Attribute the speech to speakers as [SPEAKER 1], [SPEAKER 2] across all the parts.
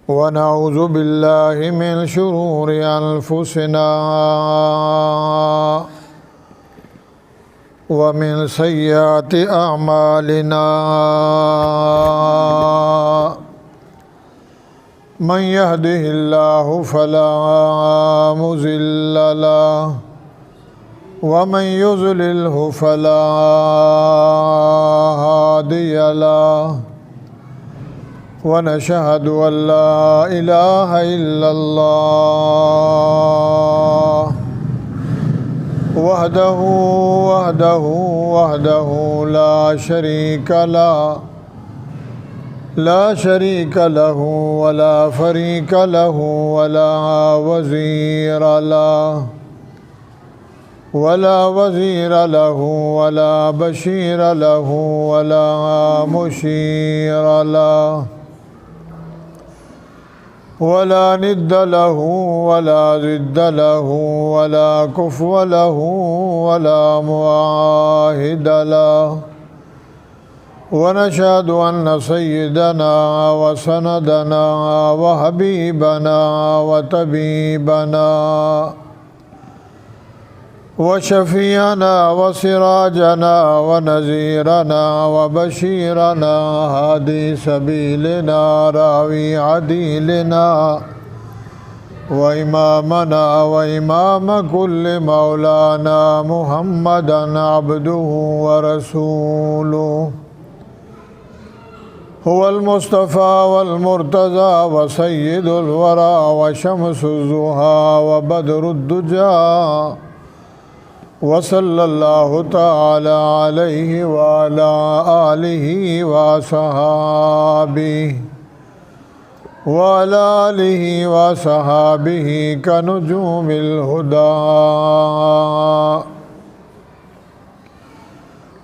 [SPEAKER 1] ونعوذ بالله من شرور أنفسنا ومن سيئات أعمالنا من يهده الله فلا مضل له ومن يضلله فلا هادي له ونشهد أن لا إله إلا الله وحده لا شريك له ولا فريق له ولا وزير له ولا بشير له ولا مشير له ولا ند له ولا ضد له ولا كفو له ولا معاهد له ونشهد أن سيدنا وسندنا وحبيبنا وطبيبنا وشفيعنا وسراجنا ونذيرنا وبشيرنا هادي سبيلنا راوي عديلنا وإمامنا وإمام كل مولانا محمدا عبده ورسوله هو المصطفى والمرتضى وسيد الورى وشمس الضحى وبدر الدجى وصلى الله تعالى عليه وعلى آله وصحابه كنجوم الهدى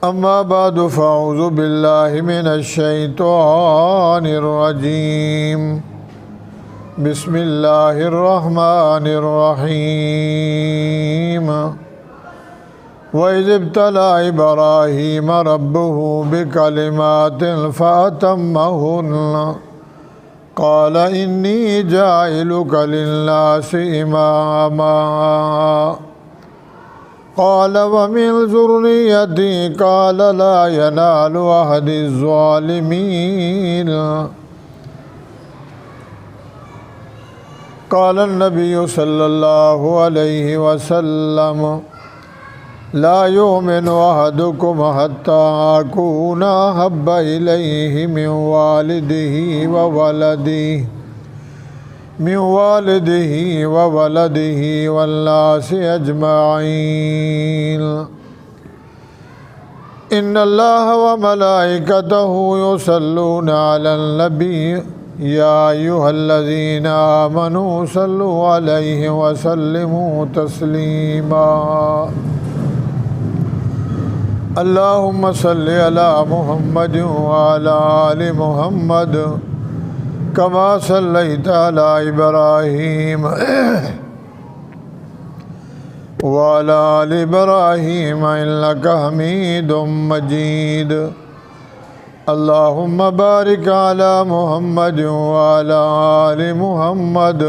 [SPEAKER 1] أما بعد فأعوذ بالله من الشيطان الرجيم بسم الله الرحمن الرحيم وَإِذِ ابْتَلَى إِبْرَاهِيمَ رَبُّهُ بِكَلِمَاتٍ فَأَتَمَّهُنَّ قَالَ إِنِّي جَاعِلُكَ لِلنَّاسِ إِمَامًا قَالَ وَمِنْ ذُرِّيَّتِي قَالَ لَا يَنَالُ عَهْدِ الظَّالِمِينَ قال النبي صلى الله عليه وسلم لا يؤمن أحدكم حتى أكون أحب إليه من والده وولده والناس أجمعين إن الله وملائكته يصلون على النبي يا أيها الذين آمنوا صلوا عليه وسلموا تسليما اللهم صل على محمد وعلى آل محمد كما صليت على إبراهيم وعلى آل إبراهيم إنك حميد مجيد اللهم بارك على محمد وعلى آل محمد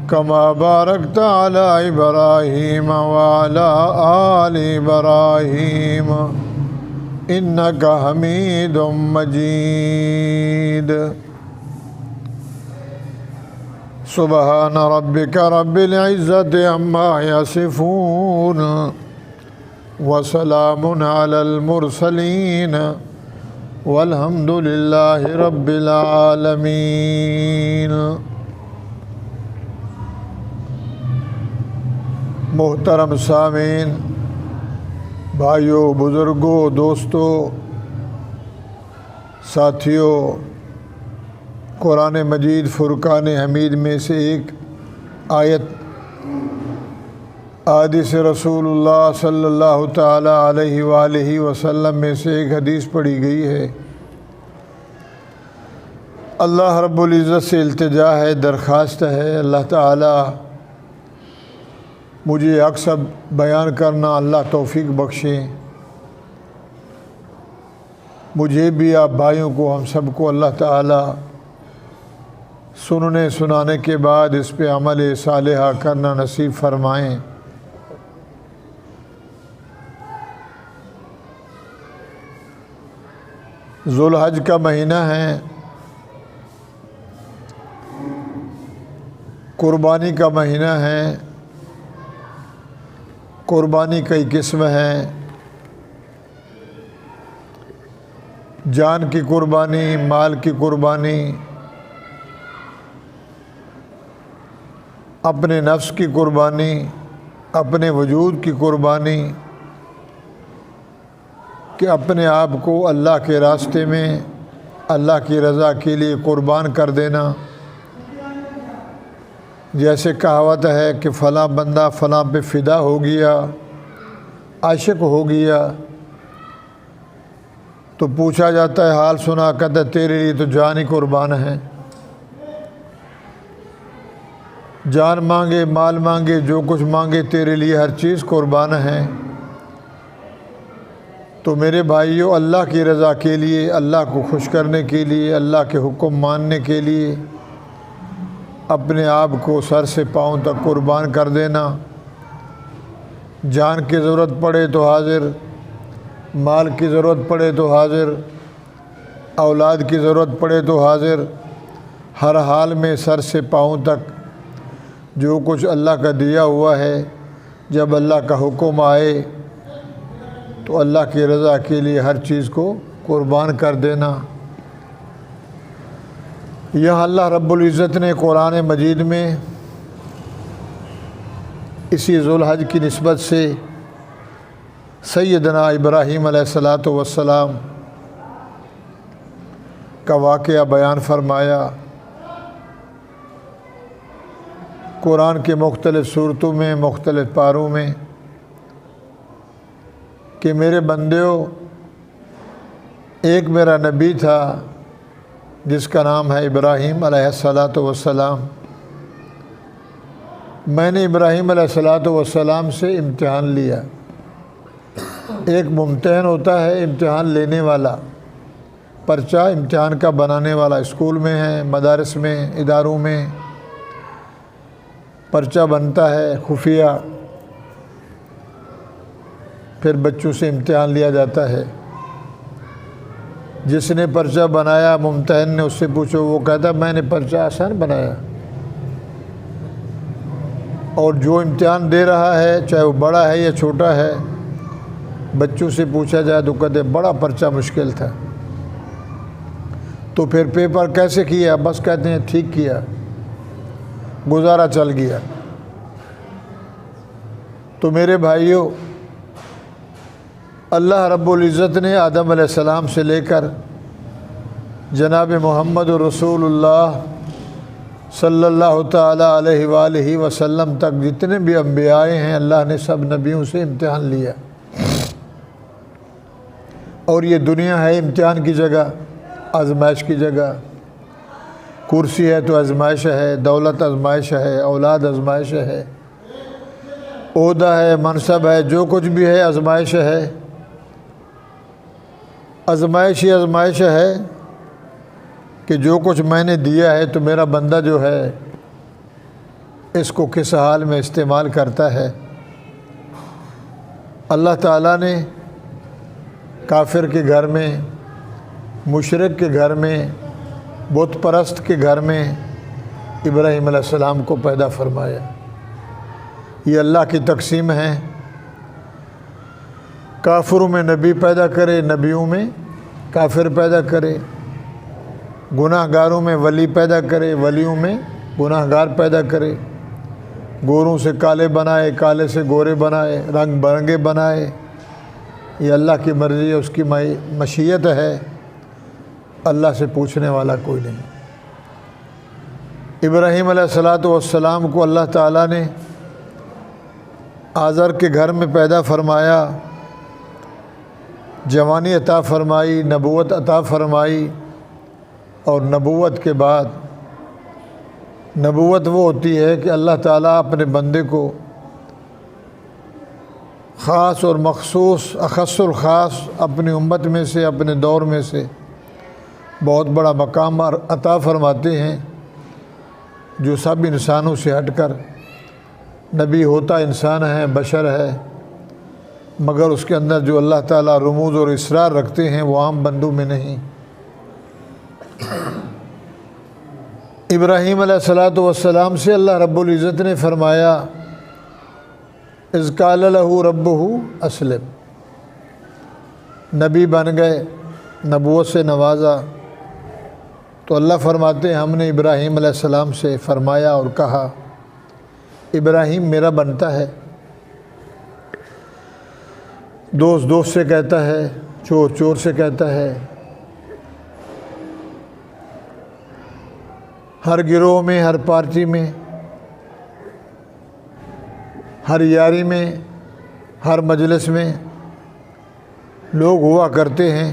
[SPEAKER 1] كما باركت على إبراهيم وعلى آل إبراهيم إنك حميد مجيد سبحان ربك رب العزة عما يصفون وسلام على المرسلين والحمد لله رب العالمين۔ محترم سامعین، بھائیوں، بزرگوں، دوستوں، ساتھیوں، قرآن مجید فرقان حمید میں سے ایک آیت احادیث رسول اللہ صلی اللہ تعالیٰ علیہ وآلہ وسلم میں سے ایک حدیث پڑھی گئی ہے۔ اللہ رب العزت سے التجا ہے، درخواست ہے، اللہ تعالیٰ مجھے حق سب بیان کرنا اللہ توفیق بخشیں۔ مجھے بھی آپ بھائیوں کو ہم سب کو اللہ تعالی سننے سنانے کے بعد اس پہ عمل صالحہ کرنا نصیب فرمائیں۔ ذو الحج کا مہینہ ہے، قربانی کا مہینہ ہے۔ قربانی کئی قسم ہیں، جان کی قربانی، مال کی قربانی، اپنے نفس کی قربانی، اپنے وجود کی قربانی، کہ اپنے آپ کو اللہ کے راستے میں اللہ کی رضا کے لیے قربان کر دینا۔ جیسے کہاوت ہے کہ فلاں بندہ فلاں پہ فدا ہو گیا، عاشق ہو گیا، تو پوچھا جاتا ہے، حال سنا، کہتا ہے تیرے لیے تو جان ہی قربان ہے۔ جان مانگے، مال مانگے، جو کچھ مانگے، تیرے لیے ہر چیز قربان ہے۔ تو میرے بھائیوں، اللہ کی رضا کے لیے، اللہ کو خوش کرنے کے لیے، اللہ کے حکم ماننے کے لیے اپنے آپ کو سر سے پاؤں تک قربان کر دینا۔ جان کی ضرورت پڑے تو حاضر، مال کی ضرورت پڑے تو حاضر، اولاد کی ضرورت پڑے تو حاضر، ہر حال میں سر سے پاؤں تک جو کچھ اللہ کا دیا ہوا ہے، جب اللہ کا حکم آئے تو اللہ کی رضا کے لیے ہر چیز کو قربان کر دینا۔ یہاں اللہ رب العزت نے قرآن مجید میں اسی ذو الحج کی نسبت سے سیدنا ابراہیم علیہ السلام کا واقعہ بیان فرمایا۔ قرآن کے مختلف صورتوں میں، مختلف پاروں میں، کہ میرے بندیوں، ایک میرا نبی تھا جس کا نام ہے ابراہیم علیہ السلام۔ میں نے ابراہیم علیہ السلام سے امتحان لیا۔ ایک ممتحن ہوتا ہے، امتحان لینے والا، پرچہ امتحان کا بنانے والا، اسکول میں ہے، مدارس میں، اداروں میں پرچہ بنتا ہے خفیہ، پھر بچوں سے امتحان لیا جاتا ہے۔ جس نے پرچہ بنایا، ممتحن نے اس سے پوچھو، وہ کہتا میں نے پرچہ آسان بنایا، اور جو امتحان دے رہا ہے چاہے وہ بڑا ہے یا چھوٹا ہے، بچوں سے پوچھا جائے تو کہتے بڑا پرچہ مشکل تھا۔ تو پھر پیپر کیسے کیا؟ بس کہتے ہیں ٹھیک کیا، گزارا چل گیا۔ تو میرے بھائیوں، اللہ رب العزت نے آدم علیہ السلام سے لے کر جناب محمد رسول اللہ صلی اللہ تعالیٰ علیہ وآلہ وسلم تک جتنے بھی انبیاء ہیں، اللہ نے سب نبیوں سے امتحان لیا۔ اور یہ دنیا ہے امتحان کی جگہ، آزمائش کی جگہ۔ کرسی ہے تو آزمائش ہے، دولت آزمائش ہے، اولاد آزمائش ہے، عہدہ ہے، منصب ہے، جو کچھ بھی ہے آزمائش ہے۔ آزمائش ہی آزمائش ہے کہ جو کچھ میں نے دیا ہے تو میرا بندہ جو ہے اس کو کس حال میں استعمال کرتا ہے۔ اللہ تعالیٰ نے کافر کے گھر میں، مشرک کے گھر میں، بت پرست کے گھر میں ابراہیم علیہ السلام کو پیدا فرمایا۔ یہ اللہ کی تقسیم ہے، کافروں میں نبی پیدا کرے، نبیوں میں کافر پیدا کرے، گناہ گاروں میں ولی پیدا کرے، ولیوں میں گناہ گار پیدا کرے، گوروں سے کالے بنائے، کالے سے گورے بنائے، رنگ برنگے بنائے۔ یہ اللہ کی مرضی ہے، اس کی مشیت ہے، اللہ سے پوچھنے والا کوئی نہیں۔ ابراہیم علیہ السلام کو اللہ تعالیٰ نے آزر کے گھر میں پیدا فرمایا، جوانی عطا فرمائی، نبوت عطا فرمائی، اور نبوت کے بعد، نبوت وہ ہوتی ہے کہ اللہ تعالیٰ اپنے بندے کو خاص اور مخصوص اخص الخاص اپنی امت میں سے اپنے دور میں سے بہت بڑا مقام عطا فرماتے ہیں، جو سب انسانوں سے ہٹ کر نبی ہوتا انسان ہے، بشر ہے، مگر اس کے اندر جو اللہ تعالیٰ رموز اور اسرار رکھتے ہیں وہ عام بندوں میں نہیں۔ ابراہیم علیہ السلام سے اللہ رب العزت نے فرمایا اذ قال لہ ربہ اسلم، نبی بن گئے، نبوت سے نوازا، تو اللہ فرماتے ہیں ہم نے ابراہیم علیہ السلام سے فرمایا اور کہا ابراہیم میرا بنتا ہے، دوست سے کہتا ہے، چور سے کہتا ہے، ہر گروہ میں، ہر پارٹی میں، ہر یاری میں، ہر مجلس میں لوگ ہوا کرتے ہیں۔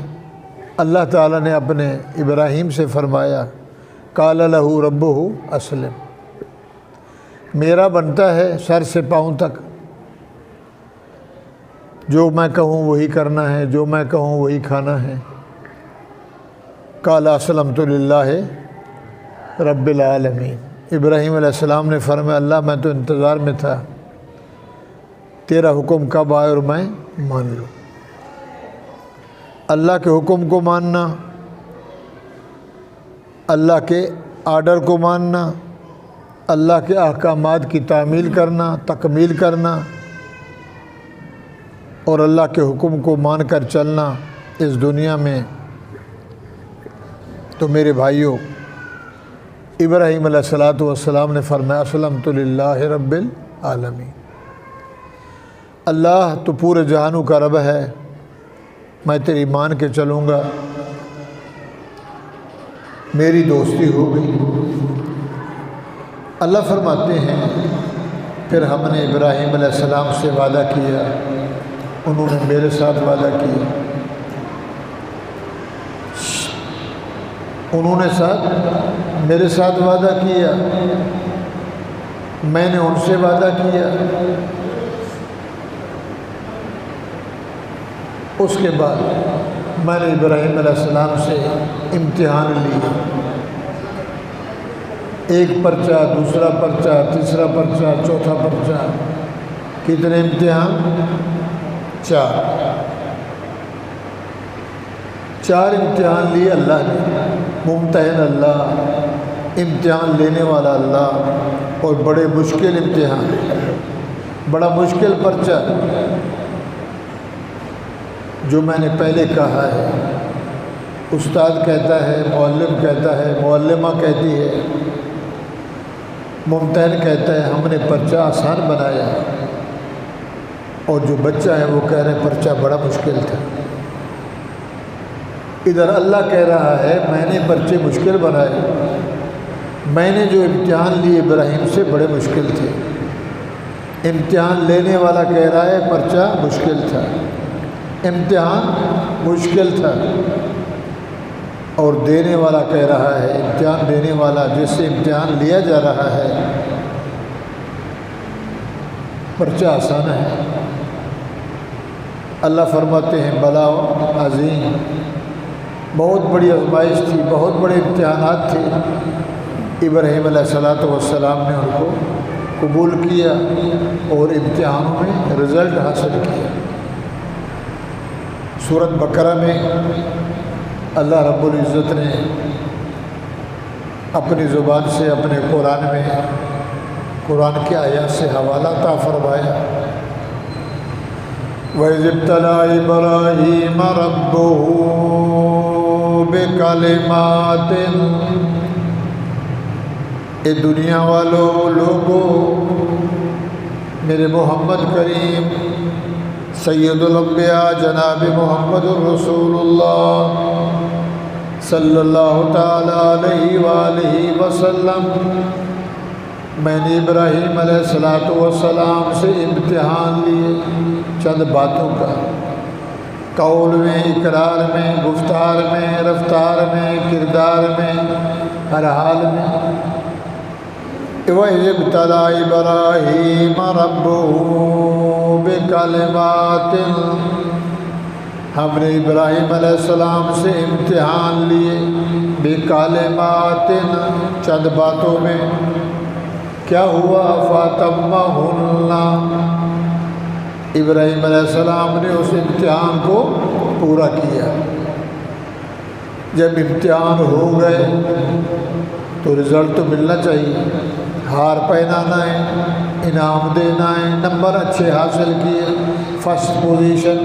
[SPEAKER 1] اللہ تعالیٰ نے اپنے ابراہیم سے فرمایا قال لہ ربہ اسلم، میرا بنتا ہے سر سے پاؤں تک، جو میں کہوں وہی کرنا ہے، جو میں کہوں وہی کھانا ہے۔ قال اسلمت للہ رب العالمین، ابراہیم علیہ السلام نے فرمایا اللہ میں تو انتظار میں تھا تیرا حکم کب آئے اور میں مان لوں۔ اللہ کے حکم کو ماننا، اللہ کے آرڈر کو ماننا، اللہ کے احکامات کی تعمیل کرنا، تکمیل کرنا اور اللہ کے حکم کو مان کر چلنا اس دنیا میں، تو میرے بھائیوں ابراہیم علیہ السلام نے فرمایا اسلمت للہ رب العالمین، اللہ تو پورے جہانوں کا رب ہے، میں تیری مان کے چلوں گا، میری دوستی ہو گئی۔ اللہ فرماتے ہیں پھر ہم نے ابراہیم علیہ السلام سے وعدہ کیا، انہوں نے میرے ساتھ وعدہ کیا، انہوں نے میرے ساتھ وعدہ کیا، میں نے ان سے وعدہ کیا۔ اس کے بعد میں نے ابراہیم علیہ السلام سے امتحان لیا، ایک پرچہ، دوسرا پرچہ، تیسرا پرچہ، چوتھا پرچہ، کتنے امتحان؟ چار امتحان لیے اللہ نے، ممتحن اللہ، امتحان لینے والا اللہ، اور بڑے مشکل امتحان، بڑا مشکل پرچہ جو میں نے پہلے کہا ہے، استاد کہتا ہے، معلم کہتا ہے، معلمہ کہتی ہے، ممتحن کہتا ہے ہم نے پرچہ آسان بنایا، اور جو بچہ ہے وہ کہہ رہے ہیں پرچہ بڑا مشکل تھا۔ ادھر اللہ کہہ رہا ہے میں نے پرچے مشکل بنائے، میں نے جو امتحان لیے ابراہیم سے بڑے مشکل تھے۔ امتحان لینے والا کہہ رہا ہے پرچہ مشکل تھا، امتحان مشکل تھا، اور دینے والا کہہ رہا ہے، امتحان دینے والا جس سے امتحان لیا جا رہا ہے، پرچہ آسان ہے۔ اللہ فرماتے ہیں بلا عظیم، بہت بڑی آزمائش تھی، بہت بڑے امتحانات تھے، ابراہیم علیہ السلام نے ان کو قبول کیا اور امتحانوں میں رزلٹ حاصل کیا۔ سورۃ بقرہ میں اللہ رب العزت نے اپنی زبان سے اپنے قرآن میں قرآن کی آیات سے حوالہ عطا فرمایا، وَإِذِ ابْتَلَىٰ إِبْرَاهِيمَ رَبُّهُ بِكَلِمَاتٍ، اے دنیا والوں، لوگوں، میرے محمد کریم سید الانبیاء جناب محمد الرسول اللہ صلی اللہ تعالیٰ علیہ وآلہ وسلم، میں نے ابراہیم علیہ السلام سے امتحان لیے چند باتوں کا، قول میں، اقرار میں، گفتار میں، رفتار میں، کردار میں، ہر حال میں۔ وَإِذِ ابْتَلَىٰ إِبْرَاهِيمَ رَبُّهُ بِكَلِمَاتٍ، ہم نے ابراہیم علیہ السلام سے امتحان لیے، بِكَلِمَاتٍ چند باتوں میں، کیا ہوا؟ فَأَتَمَّهُنَّ، ابراہیم علیہ السلام نے اس امتحان کو پورا کیا۔ جب امتحان ہو گئے تو رزلٹ تو ملنا چاہیے، ہار پہنانا ہے، انعام دینا ہے، نمبر اچھے حاصل کیے، فرسٹ پوزیشن۔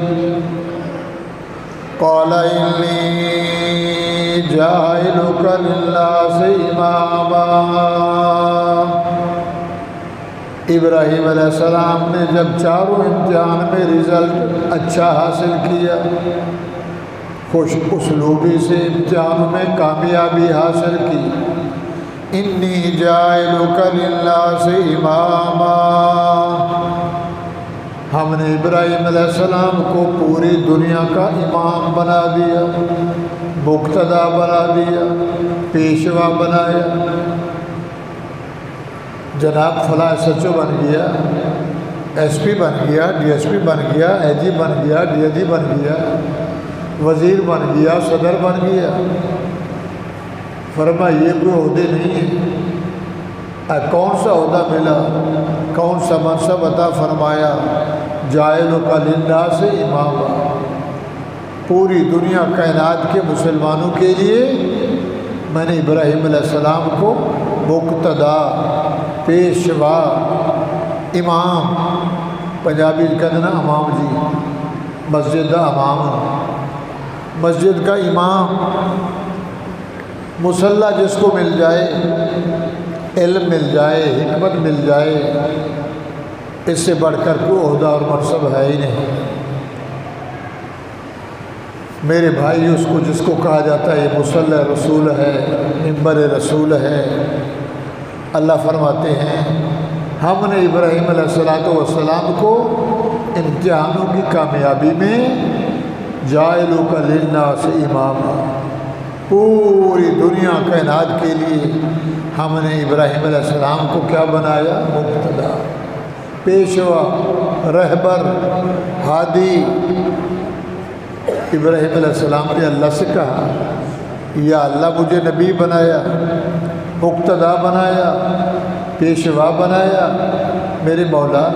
[SPEAKER 1] قَالَ إِنِّي جَاعِلُكَ لِلنَّاسِ إِمَامًا، ابراہیم علیہ السلام نے جب چاروں امتحان میں رزلٹ اچھا حاصل کیا، خوش اسلوبی سے امتحانوں میں کامیابی حاصل کی، انی جاعلک للناس اماما، ہم نے ابراہیم علیہ السلام کو پوری دنیا کا امام بنا دیا، مقتدا بنا دیا، پیشوا بنایا۔ جناب فلاں سچو بن گیا، ایس پی بن گیا، ڈی ایس پی بن گیا، اے جی بن گیا، ڈی ایس جی بن گیا، وزیر بن گیا، صدر بن گیا۔ فرمایا یہ کوئی عہدے نہیں ہے، کون سا عہدہ ملا، کون سا منصب عطا فرمایا؟ جاعلک للناس اماما، پوری دنیا کائنات کے مسلمانوں کے لیے میں نے ابراہیم علیہ السلام کو مقتدا، پیشوا، امام، پنجابی کہتے ہیں نا امام جی، مسجد دا امام، مسجد کا امام، مصلی جس کو مل جائے، علم مل جائے، حکمت مل جائے، اس سے بڑھ کر کوئی عہدہ اور منصب ہے ہی نہیں۔ میرے بھائی اس کو جس کو کہا جاتا ہے یہ مصلی رسول ہے، ممبر رسول ہے، اللہ فرماتے ہیں ہم نے ابراہیم علیہ السلام کو امتحانوں کی کامیابی میں جاعلک للناس اماما، پوری دنیا کائنات کے لیے ہم نے ابراہیم علیہ السلام کو کیا بنایا؟ مقتدا، پیشوا، رہبر، ہادی۔ ابراہیم علیہ السلام نے اللہ سے کہا یا اللہ مجھے نبی بنایا، مقتدا بنایا، پیشوا بنایا، میرے مولا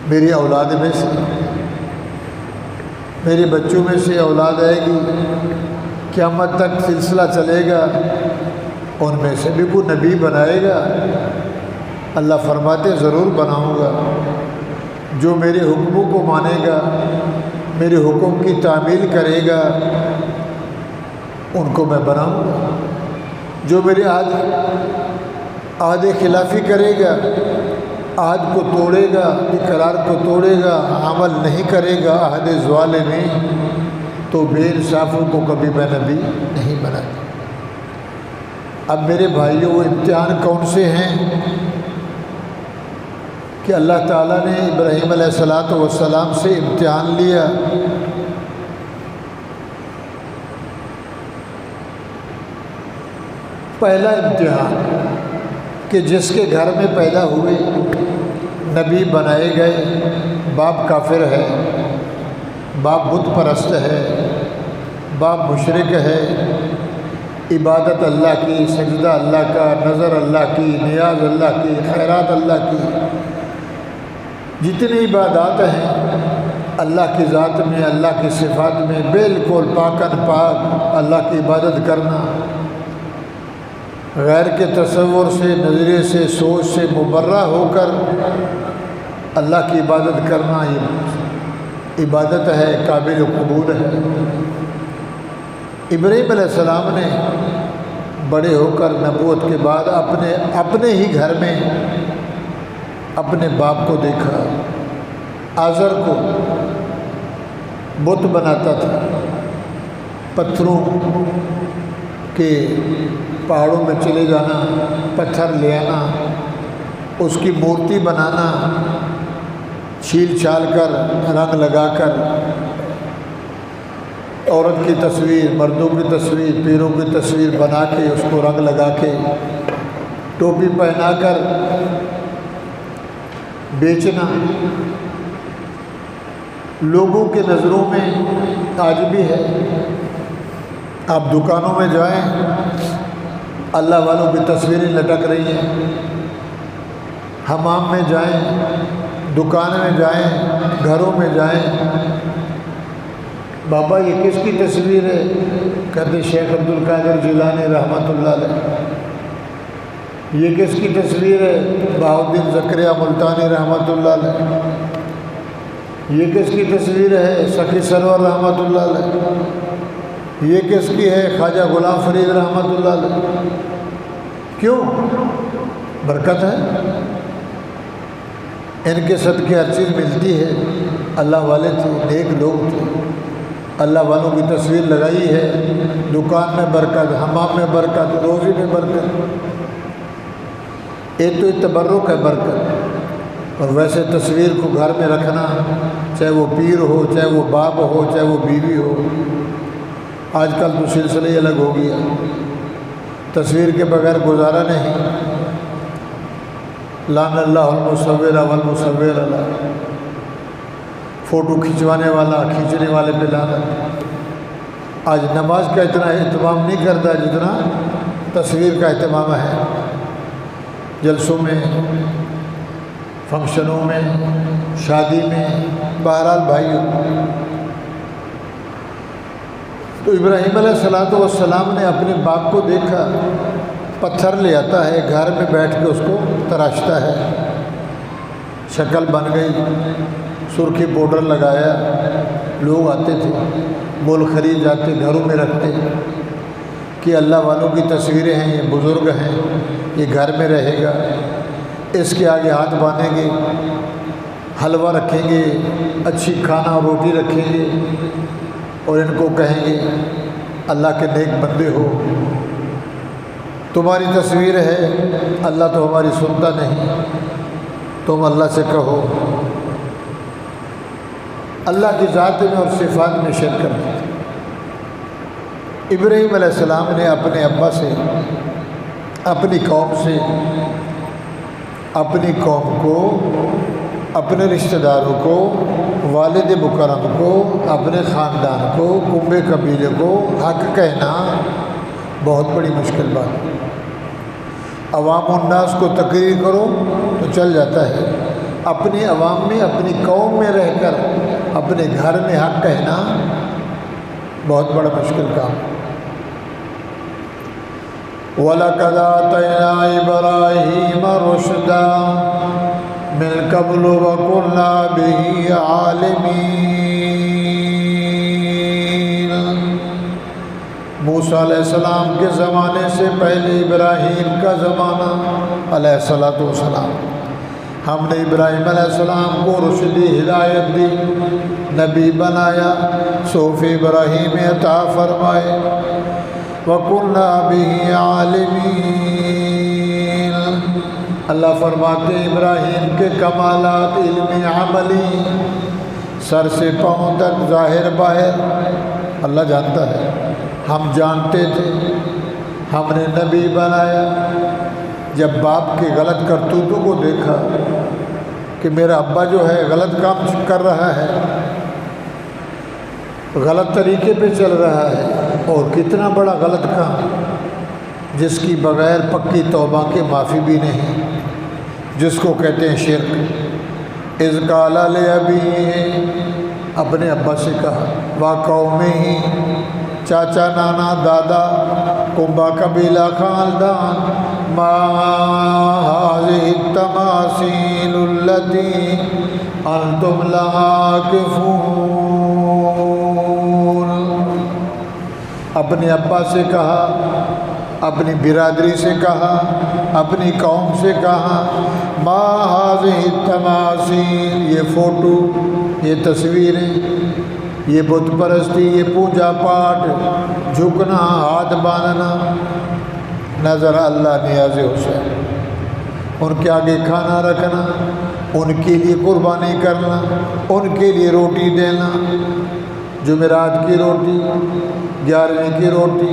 [SPEAKER 1] میری اولاد میں سے، میرے بچوں میں سے اولاد آئے گی، قیامت تک سلسلہ چلے گا، ان میں سے بھی کوئی نبی بنائے گا؟ اللہ فرماتے ضرور بناؤں گا، جو میرے حکموں کو مانے گا، میرے حکم کی تعمیل کرے گا، ان کو میں بناؤں گا۔ جو میرے عہد خلافی کرے گا، عہد کو توڑے گا، اقرار کو توڑے گا، عمل نہیں کرے گا عہد ظالمین، تو بے انصافوں کو کبھی میں نبی نہیں بناتا۔ اب میرے بھائیوں وہ امتحان کون سے ہیں کہ اللہ تعالیٰ نے ابراہیم علیہ السلام سے امتحان لیا؟ پہلا امتحان کہ جس کے گھر میں پیدا ہوئے، نبی بنائے گئے، باپ کافر ہے، باپ بت پرست ہے، باپ مشرک ہے، عبادت اللہ کی، سجدہ اللہ کا، نظر اللہ کی، نیاز اللہ کی، خیرات اللہ کی، جتنی عبادات ہیں اللہ کی ذات میں، اللہ کی صفات میں بالکل پاکن پاک اللہ کی عبادت کرنا، غیر کے تصور سے، نظریے سے، سوچ سے مبرہ ہو کر اللہ کی عبادت کرنا، یہ عبادت ہے، قابل قبول ہے۔ ابراہیم علیہ السلام نے بڑے ہو کر نبوت کے بعد اپنے ہی گھر میں اپنے باپ کو دیکھا، آزر کو بت بناتا تھا، پتھروں کے پہاڑوں میں چلے جانا، پتھر لے آنا، اس کی مورتی بنانا، چھیل چھال کر، رنگ لگا کر، عورت کی تصویر، مردوں کی تصویر، پیروں کی تصویر بنا کے اس کو رنگ لگا کے ٹوپی پہنا کر بیچنا لوگوں کے نظروں میں آج بھی ہے۔ آپ دکانوں میں جائیں، اللہ والوں کی تصویریں لٹک رہی ہیں، حمام میں جائیں، دکان میں جائیں، گھروں میں جائیں، بابا یہ کس کی تصویر ہے؟ کہتے شیخ عبد القادر جیلانی رحمۃ اللہ علیہ۔ یہ کس کی تصویر ہے؟ بہاؤالدین زکریا ملتانی رحمۃ اللہ علیہ۔ یہ کس کی تصویر ہے؟ سخی سرور رحمۃ اللہ علیہ۔ یہ کس کی ہے؟ خواجہ غلام فرید رحمۃ اللہ علیہ۔ کیوں؟ برکت ہے، ان کے صدقے ہر چیز ملتی ہے۔ اللہ والے تھے، نیک لوگ تھے، اللہ والوں کی تصویر لگائی ہے، دکان میں برکت، حمام میں برکت، روزی میں برکت۔ ایک تو تبرک ہے برکت، اور ویسے تصویر کو گھر میں رکھنا، چاہے وہ پیر ہو، چاہے وہ باپ ہو، چاہے وہ بیوی ہو، آج کل تو سلسلہ ہی الگ ہو گیا، تصویر کے بغیر گزارا نہیں۔ لعن اللہ المصور والمصور اللہ، فوٹو کھنچوانے والا، کھینچنے والے پہ لعنت۔ آج نماز کا اتنا اہتمام نہیں کرتا جتنا تصویر کا اہتمام ہے، جلسوں میں، فنکشنوں میں، شادی میں، بہرحال بھائیوں۔ تو ابراہیم علیہ السلام نے اپنے باپ کو دیکھا، پتھر لے آتا ہے، گھر میں بیٹھ کے اس کو تراشتا ہے، شکل بن گئی، سرخی پاؤڈر لگایا، لوگ آتے تھے، مول خرید جاتے، گھروں میں رکھتے کہ اللہ والوں کی تصویریں ہیں، یہ بزرگ ہیں، یہ گھر میں رہے گا، اس کے آگے ہاتھ باندھیں گے، حلوہ رکھیں گے، اچھی کھانا اور روٹی رکھیں گے، اور ان کو کہیں گے اللہ کے نیک بندے ہو، تمہاری تصویر ہے، اللہ تو ہماری سنتا نہیں، تم اللہ سے کہو۔ اللہ کی ذات میں اور صفات میں شرک کرتے تھے۔ ابراہیم علیہ السلام نے اپنے ابا سے، اپنی قوم سے، اپنی قوم کو، اپنے رشتہ داروں کو، والد مکرم کو، اپنے خاندان کو، کنبے قبیلے کو حق کہنا بہت بڑی مشکل بات ہے۔ عوام الناس کو تقریر کرو تو چل جاتا ہے، اپنی عوام میں، اپنی قوم میں رہ کر اپنے گھر میں حق کہنا بہت بڑا مشکل کام۔ وَلَقَدْ آتَيْنَا إِبْرَاهِيمَ رُشْدَهُ مِن قَبْلُ وَكُنَّا بِهِ عَالِمِينَ۔ موسیٰ علیہ السلام کے زمانے سے پہلے ابراہیم کا زمانہ علیہ السلام، ہم نے ابراہیم علیہ السلام کو رشدی ہدایت دی، نبی بنایا، صحف ابراہیم عطا فرمائے، وَكُنَّا بِهِ عَالِمِينَ۔ اللہ فرماتے ابراہیم کے کمالات علمی عملی سر سے پاؤں تک، ظاہر باہر اللہ جانتا ہے، ہم جانتے تھے، ہم نے نبی بنایا۔ جب باپ کے غلط کرتوتوں کو دیکھا کہ میرا ابا جو ہے غلط کام کر رہا ہے، غلط طریقے پہ چل رہا ہے، اور کتنا بڑا غلط کام جس کی بغیر پکی توبہ کے معافی بھی نہیں، جس کو کہتے ہیں شرک۔ اذ قال لأبیہ، اپنے ابا سے کہا، وقومہ، چاچا، نانا، دادا، کنبا قبیلہ، خاندان، ما هذه التماثيل التي انتم لها عاكفون۔ اپنے ابا سے کہا، اپنی برادری سے کہا، اپنی قوم سے کہا، ما هذه التماثيل، یہ فوٹو، یہ تصویریں، یہ بت پرستی، یہ پوجا پاٹ، جھکنا، ہاتھ باندھنا، نظر اللہ نیاز حسین، ان کے آگے کھانا رکھنا، ان کے لیے قربانی کرنا، ان کے لیے روٹی دینا، جمعرات کی روٹی، 11ویں کی روٹی،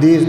[SPEAKER 1] 10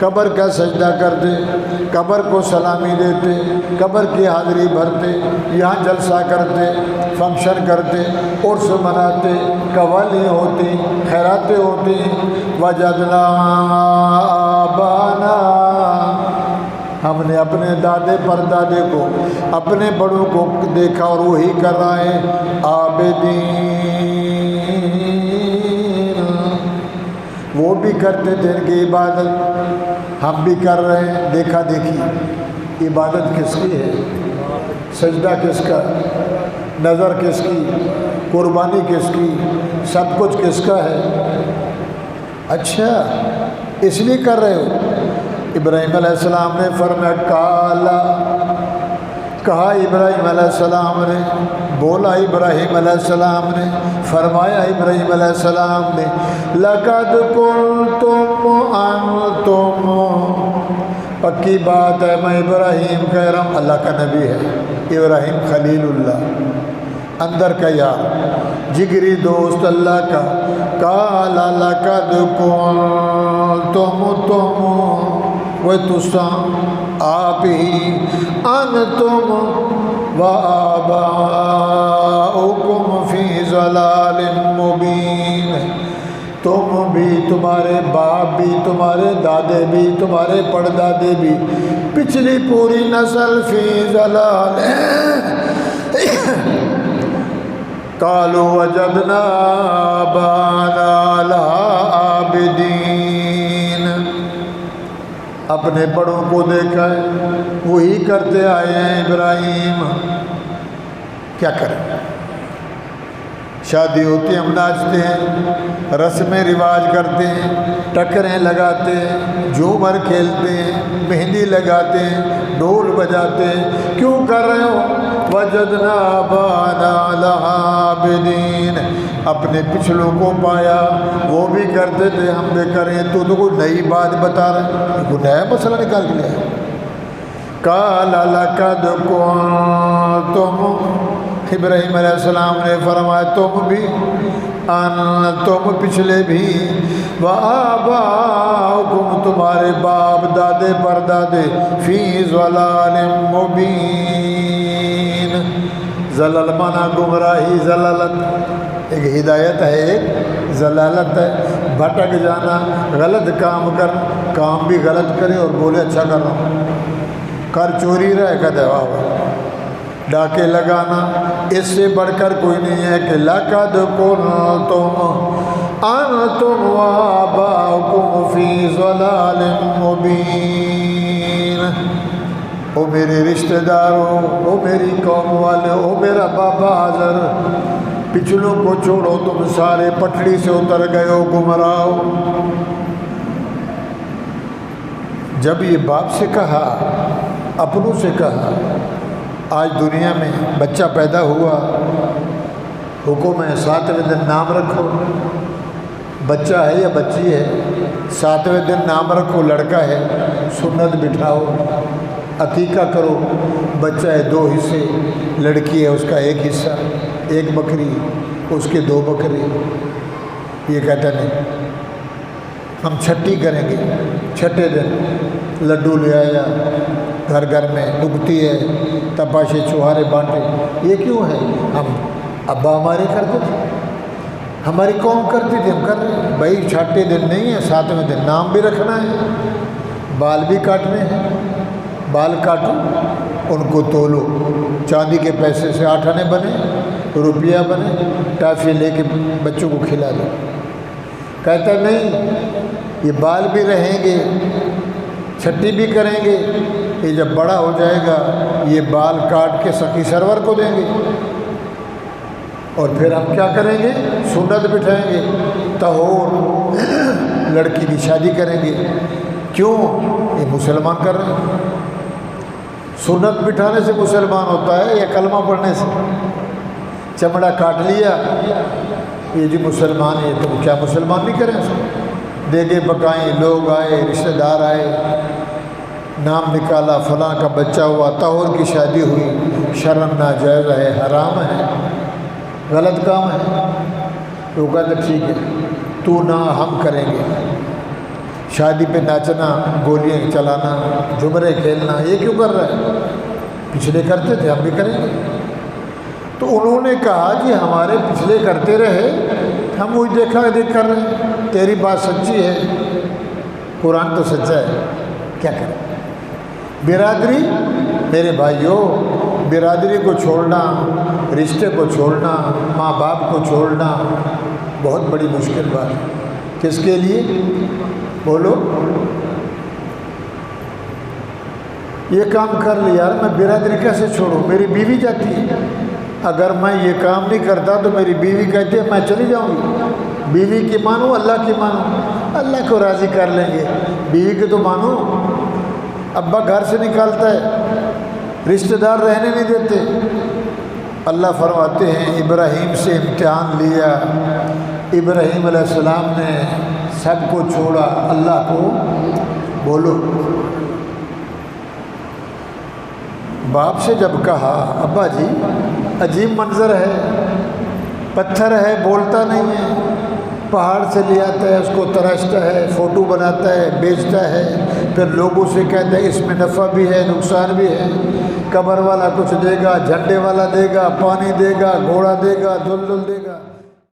[SPEAKER 1] قبر کا سجدہ کرتے، قبر کو سلامی دیتے، قبر کی حاضری بھرتے، یہاں جلسہ کرتے، فنکشن کرتے، عرس مناتے، قوالی ہوتی، خیراتیں ہوتی۔ وجدنا آبانا، ہم نے اپنے دادے پردادے کو، اپنے بڑوں کو دیکھا اور وہی کر رہے ہیں۔ عابدین، وہ بھی کرتے تھے ان کی عبادت، ہم بھی کر رہے ہیں۔ دیکھا دیکھی، عبادت کس کی ہے؟ سجدہ کس کا؟ نظر کس کی؟ قربانی کس کی؟ سب کچھ کس کا ہے؟ اچھا، اس لیے کر رہے ہو؟ ابراہیم علیہ السلام نے فرمایا کالا، کہا ابراہیم علیہ السلام نے، بولا ابراہیم علیہ السلام نے، فرمایا ابراہیم علیہ السلام نے، لَقَدْ كُنْتُمْ أَنْتُمْ، پکی بات ہے میں ابراہیم کہہ رہا ہوں، اللہ کا نبی ہے ابراہیم خلیل اللہ، اندر کا یار، جگری دوست اللہ کا۔ کالا لَقَدْ كُنْتُمْ وہ تساں آپ ہی، انتم و آباؤکم فی ضلال مبین، تم بھی، تمہارے باپ بھی، تمہارے دادے بھی، تمہارے پڑدادے بھی، پچھلی پوری نسل فی ضلال۔ قالوا وجدنا آبانا لہا عابدین، اپنے بڑوں کو دیکھا ہے وہی کرتے آئے ہیں ابراہیم، کیا کریں؟ شادی ہوتی ہے ہم ناچتے ہیں، رسمیں رواج کرتے ہیں، ٹکریں لگاتے ہیں، جھومر کھیلتے ہیں، مہندی لگاتے ہیں، ڈھول بجاتے ہیں، کیوں کر رہے ہو؟ وجدنا آبانا لہا عابدین، اپنے پچھلوں کو پایا وہ بھی کرتے تھے ہم بھی کریں، تو کوئی نئی بات بتا رہے، کوئی نیا مسئلہ نکال کے لیا۔ قال لقد کنتم، ابراہیم علیہ السلام نے فرمایا تم بھی، تم پچھلے بھی، وآباؤکم تمہارے باپ دادے پردادے، فی ضلال مبین، ضلال مانا گمراہی، ضلالت ایک ہدایت ہے، ایک ضلالت ہے، بھٹک جانا، غلط کام کرنا، کام بھی غلط کرے اور بولے اچھا کر رہا ہوں، کر چوری رہے کہتے واہ، ڈاکے لگانا، اس سے بڑھ کر کوئی نہیں ہے کہ لَقَدْ كُنْتُمْ أَنْتُمْ وَآبَاؤُكُمْ فِي ضَلَالٍ مُبِينٍ۔ او میرے رشتہ داروں، او میری قوم والے، او میرا بابا حضر، پچھلوں کو چھوڑو، تم سارے پٹڑی سے اتر گئے ہو، گمراہ ہو۔ جب یہ باپ سے کہا، اپنوں سے کہا، آج دنیا میں بچہ پیدا ہوا، حکم ہے 7ویں دن نام رکھو، بچہ ہے یا بچی ہے 7ویں دن نام رکھو، لڑکا ہے سنت بٹھاؤ، عقیقہ کرو، بچہ ہے 2 حصے، لڑکی ہے اس کا 1 حصہ، 1 بکری، اس کے 2 بکرے۔ یہ کہتا نہیں، ہم چھٹی کریں گے، چھٹے دن لڈو لے آیا، گھر گھر میں دکھتی ہے، تپاشے چوہارے بانٹے، یہ کیوں ہے؟ ہم ابا ہمارے کرتے تھے، ہماری قوم کرتی تھی، ہم کر رہے ہیں بھائی، چھٹے دن نہیں ہے، 7ویں دن نام بھی رکھنا ہے، بال بھی کاٹنے ہیں، بال کاٹو، ان کو تولو، چاندی کے پیسے سے 8 آنے بنے، روپیہ بنے، ٹافی لے کے بچوں کو کھلا دو۔ کہتا نہیں، یہ بال بھی رہیں گے، چھٹی بھی کریں گے، یہ جب بڑا ہو جائے گا یہ بال کاٹ کے سخی سرور کو دیں گے، اور پھر ہم کیا کریں گے؟ سنت بٹھائیں گے، طہور لڑکی کی شادی کریں گے۔ کیوں؟ یہ مسلمان کر رہے ہیں۔ سنت بٹھانے سے مسلمان ہوتا ہے یا کلمہ پڑھنے سے؟ چمڑا کاٹ لیا، یہ جی مسلمان ہے، تو کیا مسلمان نہیں کریں؟ دیگے پکائیں، لوگ آئے، رشتہ دار آئے، نام نکالا، فلاں کا بچہ ہوا، طہور کی شادی ہوئی، شرم ناجائز ہے، حرام ہے، غلط کام ہے۔ تو کہتے ٹھیک ہے، تو نہ ہم کریں گے، شادی پہ ناچنا، گولیاں چلانا، جھمرے کھیلنا، یہ کیوں کر رہا ہے؟ پچھلے کرتے تھے، ہم بھی کریں گے۔ تو انہوں نے کہا کہ ہمارے پچھلے کرتے رہے، ہم وہی دیکھا دیکھ کر رہے ہیں، تیری بات سچی ہے، قرآن تو سچا ہے، کیا کریں؟ برادری، میرے بھائیوں، برادری کو چھوڑنا، رشتے کو چھوڑنا، ماں باپ کو چھوڑنا بہت بڑی مشکل بات ہے۔ کس کے لیے؟ بولو۔ یہ کام کر لیا، میں برادری کیسے چھوڑوں؟ میری بیوی جاتی ہے، اگر میں یہ کام نہیں کرتا تو میری بیوی کہتی ہے میں چلی جاؤں گی۔ بیوی کی مانو، اللہ کی مانو، اللہ کو راضی کر لیں گے، بیوی کی تو مانو۔ ابا گھر سے نکالتا ہے، رشتہ دار رہنے نہیں دیتے۔ اللہ فرماتے ہیں ابراہیم سے امتحان لیا، ابراہیم علیہ السلام نے سب کو چھوڑا، اللہ کو۔ بولو۔ باپ سے جب کہا ابا جی عجیب منظر ہے، پتھر ہے، بولتا نہیں ہے، پہاڑ سے لے آتا ہے، اس کو تراشتا ہے، فوٹو بناتا ہے، بیچتا ہے، پھر لوگوں سے کہتا ہے اس میں نفع بھی ہے نقصان بھی ہے، قبر والا کچھ دے گا، جھنڈے والا دے گا، پانی دے گا، گھوڑا دے گا، دلدل دے گا۔